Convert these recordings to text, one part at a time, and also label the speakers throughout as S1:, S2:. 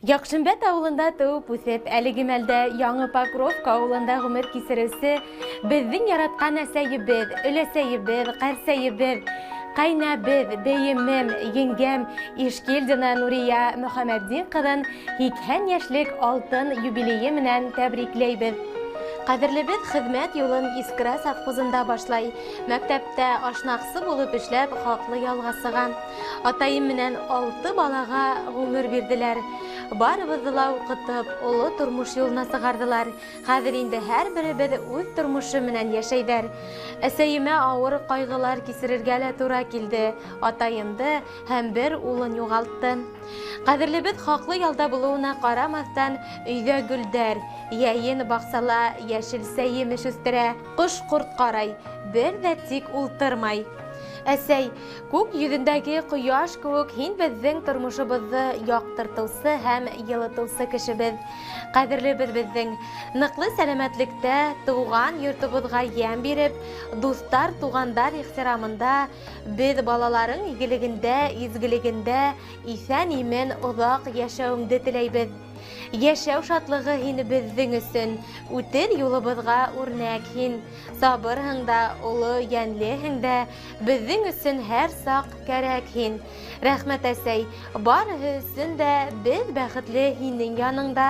S1: Яқшынбет ауылында туып үсеп, әлеге мәлдә Яңы Покровка ауылында ғұмыр кисересе, безнең яратқан әсәйебез, өләсәйебез, қарсәйебез, қайнабез, бейемем, еңгәм Ишкилдина Нурия Мөхәммәддин кызын 80 яшьлек алтын юбилейы менән тәбрикләйбез. Кадерлебез хезмәт юлын Искра совхозында башлай. Мәктәптә ашнаксы булып эшләп, хаклы ялгасыган. Атайым менән 6 балага гомер бирделәр. Барыбызды ла укытып, олы тормыш юлына сыгардылар. Хәзер инде һәрберебез үз тормышы менән яшәйдәр. Әсәемә авыр кайгылар кисерергә лә туры килде. Атайымды һәм бер улын югалтты. Кадерлебез хаклы ялда булуына карамастан, өйдә гөлдәр, яйын баксала яшелсә емеш үстерә, кош-корт карай, бер дә тик ултырмай. Әсәй, күк йөзендәге кояш кебек һин безнең тормышыбызны яктыртыусы һәм йылытыусы кешебез. Кадерлебез безнең ныклы сәламәтлектә туган йортыбызга ямь биреп, дустар, тугандар ихтирамында, без балаларың игелегендә, изгелегендә исән-имен озак яшәүеңне теләйбез. Яшәү шатлыгы һин безнең өсөн, үтер юлыбызга үрнәк һин, сабырһың да, улы йәнлеһең дә, безнең өсөн һәр сак кәрәк һин. Рәхмәт әсәй, барыһы өсөн дә без бәхетле һинең яныңда.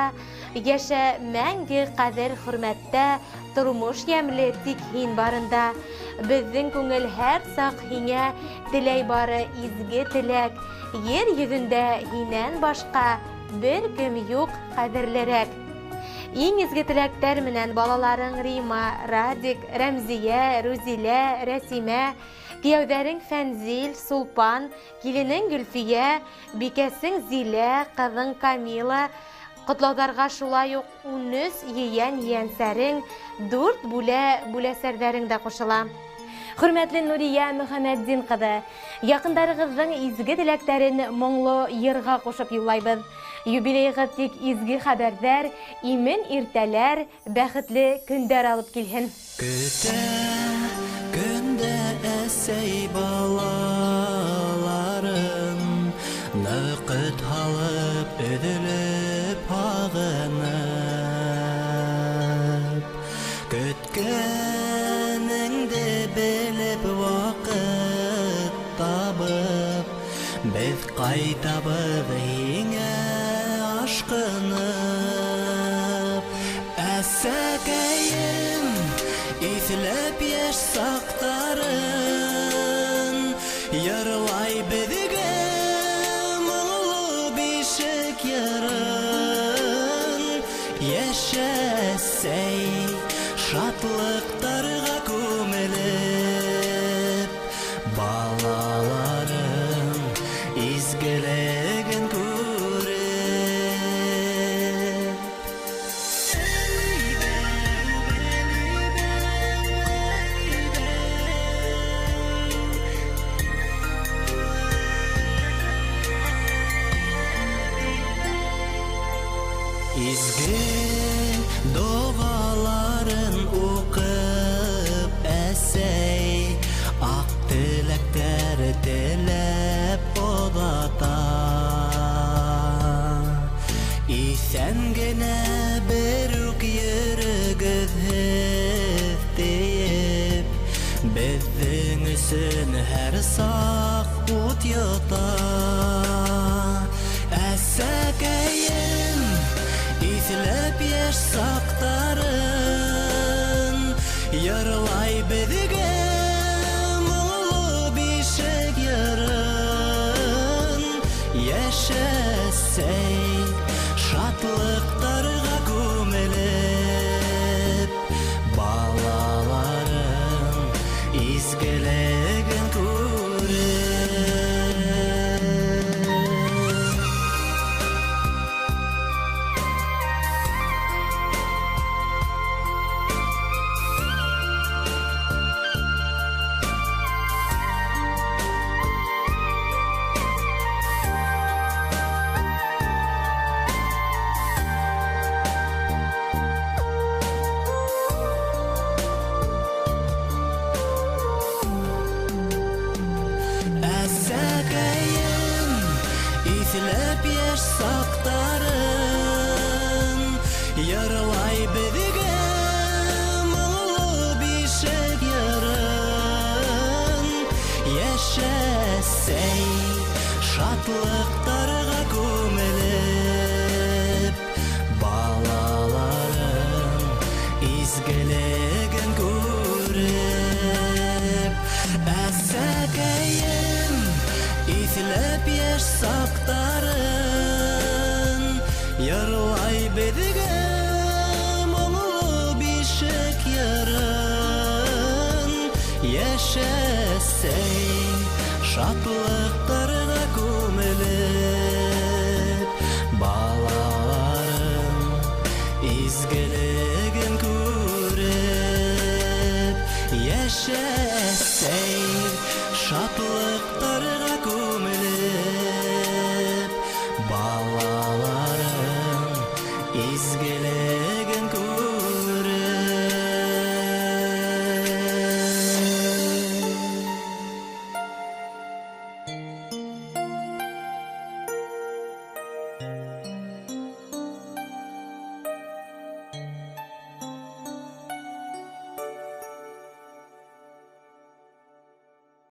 S1: Яшә мәңге кадер хөрмәттә, тормыш ямьле тик һин барында. Безнең күңел һәр сак һиңә теләй бары изге теләк. Ер йөзендә һиннән башка бер кем юк кадерлерәк. Иң изге теләктәр менән балаларың Рима, Радик, Рәмзия, Рузилә, Рәсимә, кияүдәрең Фәнзил, Сулпан, киленең Гөлфия, бикәсең Зилә, кызың Камила, котлаударга шулай ук 13 ейән-ейәнсәрең, 4 бүләсәрдәрең дә кушыла. Хөрмәтле Нурия Мөхәммәддин кызы, якындарыгызның изге теләктәрен моңлы йырга кушып юллайбыз. Юбилейгыз тик изге хәбәрдәр, имен иртәләр, бәхетле көндәр алып килһен.
S2: Көтә көндә әсәй балаларын, ныҡыт һалып, өҙөлөп, һағынып. Көткәнеңде белеп, ваҡыт табып, беҙ ҡайтабыҙ һиңә ашҡынып. Әсәкәйем, иҫләп йәш саҡтарын, йырлай беҙгә моңло бишек йырын. Йәшә әсәй, шатлыҡтарға күмелеп, балаларың изгелеген күреп. Изге доғаларын уҡып, әсәй, аҡ теләктәр теләп оҙата. Иҫән генә бер үк йөрөгөҙ һеҙ тейеп, беҙҙең өсөн һәр саҡ ут йота. Әсәкәйем, иҫләп йәш саҡтарын, йырлай беҙгә моңло бишек йырын. Йәшә әсәй, шатлыҡтарға күмелеп, балаларың изгелеген күреп. Иҫләп яшь саҡтарын, йырлай беҙгә моңло бишек йырын. Йәшәсәй шатлыҡтарға күмелеп, балаларын изгелеген күреп. Әсәкәйем иҫләп яшь саҡтарын, йырлай беҙгә моңло бишек йырын. Йәшәсәй шатлыҡтарға күмелеп, балаларын изгелеген күреп. Йәшәсәй шатлыҡтарға күмелеп, балаларын изгелеген күреп.